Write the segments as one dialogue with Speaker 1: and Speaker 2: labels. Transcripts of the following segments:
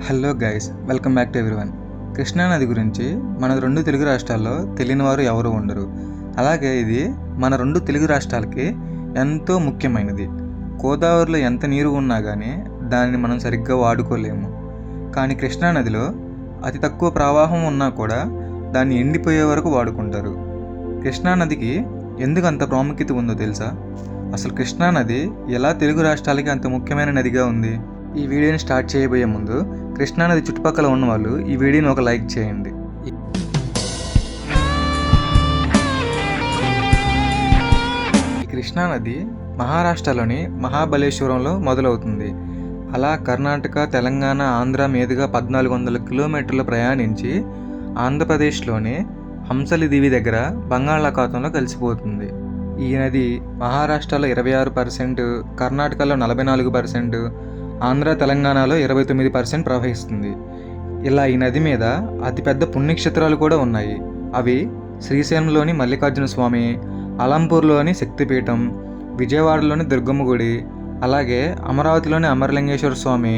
Speaker 1: Hello guys, welcome back to everyone. కృష్ణానది గురించి మన రెండు తెలుగు రాష్ట్రాల్లో తెలియని వారు ఎవరు ఉండరు. అలాగే ఇది మన రెండు తెలుగు రాష్ట్రాలకి ఎంతో ముఖ్యమైనది. గోదావరిలో ఎంత నీరు ఉన్నా కానీ దానిని మనం సరిగ్గా వాడుకోలేము. కానీ కృష్ణానదిలో అతి తక్కువ ప్రవాహం ఉన్నా కూడా దాన్ని ఎండిపోయే వరకు వాడుకుంటారు. కృష్ణానదికి ఎందుకు అంత ప్రాముఖ్యత ఉందో తెలుసా? అసలు కృష్ణానది ఎలా తెలుగు రాష్ట్రాలకి అంత ముఖ్యమైన నదిగా ఉంది? ఈ వీడియోని స్టార్ట్ చేయబోయే ముందు కృష్ణానది చుట్టుపక్కల ఉన్న వాళ్ళు ఈ వీడియోని ఒక లైక్ చేయండి. ఈ కృష్ణానది మహారాష్ట్రలోని మహాబలేశ్వరంలో మొదలవుతుంది. అలా కర్ణాటక, తెలంగాణ, ఆంధ్ర మీదుగా 1400 కిలోమీటర్లు ప్రయాణించి ఆంధ్రప్రదేశ్లోని హంసలి దీవి దగ్గర బంగాళాఖాతంలో కలిసిపోతుంది. ఈ నది మహారాష్ట్రలో 26%, కర్ణాటకలో 44%, ఆంధ్ర తెలంగాణలో 29% ప్రవహిస్తుంది. ఇలా ఈ నది మీద అతిపెద్ద పుణ్యక్షేత్రాలు కూడా ఉన్నాయి. అవి శ్రీశైలంలోని మల్లికార్జున స్వామి, అలంపూర్లోని శక్తిపీఠం, విజయవాడలోని దుర్గమ్మ గుడి, అలాగే అమరావతిలోని అమరలింగేశ్వర స్వామి,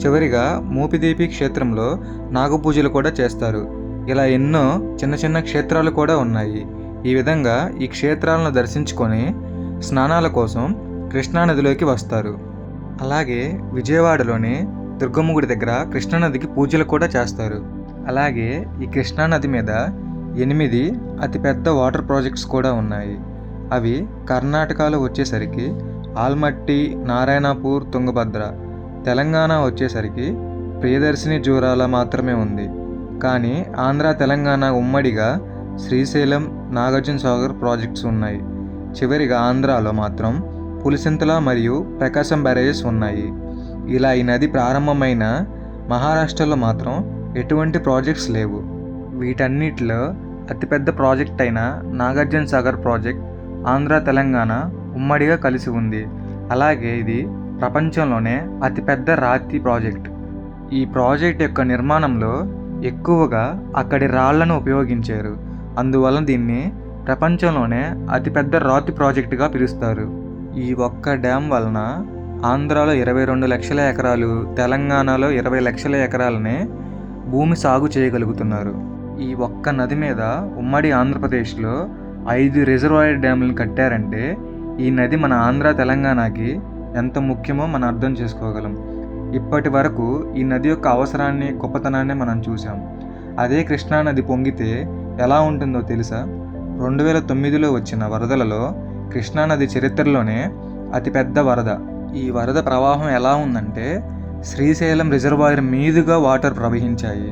Speaker 1: చివరిగా మోపిదేవి క్షేత్రంలో నాగపూజలు కూడా చేస్తారు. ఇలా ఎన్నో చిన్న చిన్న క్షేత్రాలు కూడా ఉన్నాయి. ఈ విధంగా ఈ క్షేత్రాలను దర్శించుకొని స్నానాల కోసం కృష్ణానదిలోకి వస్తారు. అలాగే విజయవాడలోని దుర్గమ్మ గుడి దగ్గర కృష్ణానదికి పూజలు కూడా చేస్తారు. అలాగే ఈ కృష్ణానది మీద 8 అతిపెద్ద వాటర్ ప్రాజెక్ట్స్ కూడా ఉన్నాయి. అవి కర్ణాటకలో వచ్చేసరికి ఆల్మట్టి, నారాయణపూర్, తుంగభద్ర. తెలంగాణ వచ్చేసరికి ప్రియదర్శిని, జూరాల మాత్రమే ఉంది. కానీ ఆంధ్ర, తెలంగాణ ఉమ్మడిగా శ్రీశైలం, నాగార్జున సాగర్ ప్రాజెక్ట్స్ ఉన్నాయి. చివరిగా ఆంధ్రాలో మాత్రం పులిసింతల మరియు ప్రకాశం బ్యారేజెస్ ఉన్నాయి. ఇలా ఈ నది ప్రారంభమైన మహారాష్ట్రలో మాత్రం ఎటువంటి ప్రాజెక్ట్స్ లేవు. వీటన్నిటిలో అతిపెద్ద ప్రాజెక్ట్ అయిన నాగార్జున సాగర్ ప్రాజెక్ట్ ఆంధ్ర, తెలంగాణ ఉమ్మడిగా కలిసి ఉంది. అలాగే ఇది ప్రపంచంలోనే అతిపెద్ద రాతి ప్రాజెక్ట్. ఈ ప్రాజెక్ట్ యొక్క నిర్మాణంలో ఎక్కువగా అక్కడి రాళ్లను ఉపయోగించారు. అందువలన దీన్ని ప్రపంచంలోనే అతిపెద్ద రాతి ప్రాజెక్టుగా పిలుస్తారు. ఈ ఒక్క డ్యామ్ వలన ఆంధ్రాలో 22 లక్షల ఎకరాలు, తెలంగాణలో 20 లక్షల ఎకరాలనే భూమి సాగు చేయగలుగుతున్నారు. ఈ ఒక్క నది మీద ఉమ్మడి ఆంధ్రప్రదేశ్లో 5 రిజర్వాయర్ డ్యాములను కట్టారంటే ఈ నది మన ఆంధ్ర, తెలంగాణకి ఎంత ముఖ్యమో మనం అర్థం చేసుకోగలం. ఇప్పటి వరకు ఈ నది యొక్క అవసరాన్ని, గొప్పతనాన్ని మనం చూసాం. అదే కృష్ణానది పొంగితే ఎలా ఉంటుందో తెలుసా? 2009లో వచ్చిన వరదలలో కృష్ణానది చరిత్రలోనే అతిపెద్ద వరద. ఈ వరద ప్రవాహం ఎలా ఉందంటే శ్రీశైలం రిజర్వాయర్ మీదుగా వాటర్ ప్రవహించాయి.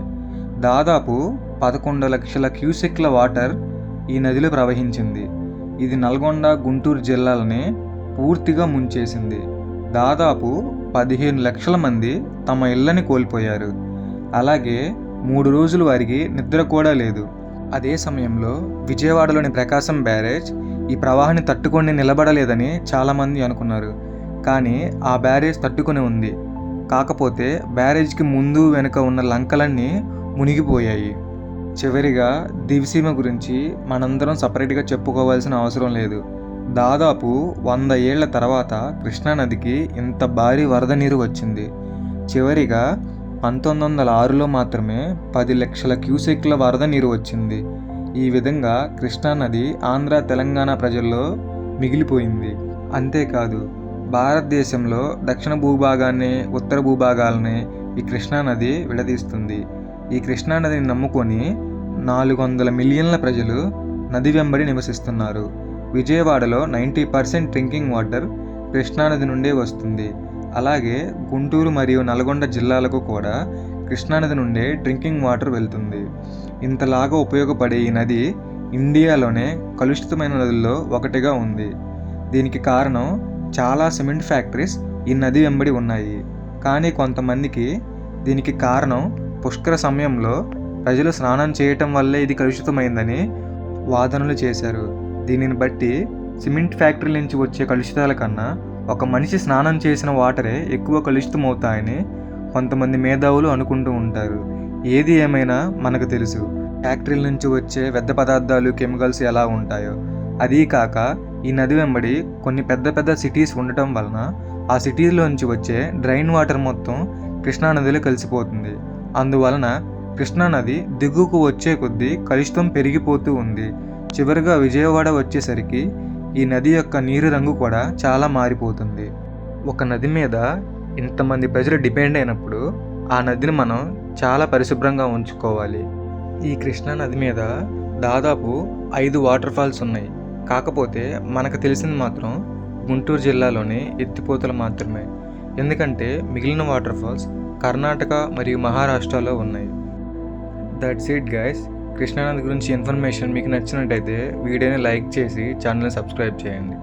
Speaker 1: దాదాపు 11 లక్షల క్యూసెక్ల వాటర్ ఈ నదిలో ప్రవహించింది. ఇది నల్గొండ, గుంటూరు జిల్లాలని పూర్తిగా ముంచేసింది. దాదాపు 15 లక్షల మంది తమ ఇళ్లని కోల్పోయారు. అలాగే 3 రోజులు వారికి నిద్ర కూడా లేదు. అదే సమయంలో విజయవాడలోని ప్రకాశం బ్యారేజ్ ఈ ప్రవాహాన్ని తట్టుకొని నిలబడలేదని చాలామంది అనుకున్నారు. కానీ ఆ బ్యారేజ్ తట్టుకొని ఉంది. కాకపోతే బ్యారేజ్కి ముందు వెనుక ఉన్న లంకలన్నీ మునిగిపోయాయి. చివరిగా దివిసీమ గురించి మనందరం సపరేట్గా చెప్పుకోవాల్సిన అవసరం లేదు. దాదాపు 100 ఏళ్ల తర్వాత కృష్ణానదికి ఇంత భారీ వరద నీరు వచ్చింది. చివరిగా 1906లో మాత్రమే 10 లక్షల క్యూసెక్ల వరద నీరు వచ్చింది. ఈ విధంగా కృష్ణానది ఆంధ్ర, తెలంగాణ ప్రజల్లో మిగిలిపోయింది. అంతేకాదు, భారతదేశంలో దక్షిణ భూభాగాన్ని, ఉత్తర భూభాగాలని ఈ కృష్ణానది విడదీస్తుంది. ఈ కృష్ణానదిని నమ్ముకొని 400 మిలియన్ల ప్రజలు నది వెంబడి నివసిస్తున్నారు. విజయవాడలో 90% డ్రింకింగ్ వాటర్ కృష్ణానది నుండే వస్తుంది. అలాగే గుంటూరు మరియు నల్గొండ జిల్లాలకు కూడా కృష్ణానది నుండే డ్రింకింగ్ వాటర్ వెళ్తుంది. ఇంతలాగా ఉపయోగపడే ఈ నది ఇండియాలోనే కలుషితమైన నదుల్లో ఒకటిగా ఉంది. దీనికి కారణం చాలా సిమెంట్ ఫ్యాక్టరీస్ ఈ నది వెంబడి ఉన్నాయి. కానీ కొంతమందికి దీనికి కారణం పుష్కర సమయంలో ప్రజలు స్నానం చేయటం వల్లే ఇది కలుషితమైందని వాదనలు చేశారు. దీనిని బట్టి సిమెంట్ ఫ్యాక్టరీ నుంచి వచ్చే కలుషితాల కన్నా ఒక మనిషి స్నానం చేసిన వాటరే ఎక్కువ కలుషితమవుతాయని కొంతమంది మేధావులు అనుకుంటూ ఉంటారు. ఏది ఏమైనా మనకు తెలుసు ఫ్యాక్టరీల నుంచి వచ్చే వ్యర్థ పదార్థాలు, కెమికల్స్ ఎలా ఉంటాయో. అదీ కాక ఈ నది వెంబడి కొన్ని పెద్ద పెద్ద సిటీస్ ఉండటం వలన ఆ సిటీలోంచి వచ్చే డ్రైన్ వాటర్ మొత్తం కృష్ణానదిలో కలిసిపోతుంది. అందువలన కృష్ణానది దిగువకు వచ్చే కొద్దీ కలుషితం పెరిగిపోతూ ఉంది. చివరిగా విజయవాడ వచ్చేసరికి ఈ నది యొక్క నీరు రంగు కూడా చాలా మారిపోతుంది. ఒక నది మీద ఇంతమంది ప్రజలు డిపెండ్ అయినప్పుడు ఆ నదిని మనం చాలా పరిశుభ్రంగా ఉంచుకోవాలి. ఈ కృష్ణా నది మీద దాదాపు 5 వాటర్ ఫాల్స్ ఉన్నాయి. కాకపోతే మనకు తెలిసింది మాత్రం గుంటూరు జిల్లాలోని ఎత్తిపోతలు మాత్రమే. ఎందుకంటే మిగిలిన వాటర్ ఫాల్స్ కర్ణాటక మరియు మహారాష్ట్రలో ఉన్నాయి. That's it guys. కృష్ణానది గురించి ఇన్ఫర్మేషన్ మీకు నచ్చినట్టయితే వీడియోని లైక్ చేసి ఛానల్ని సబ్స్క్రైబ్ చేయండి.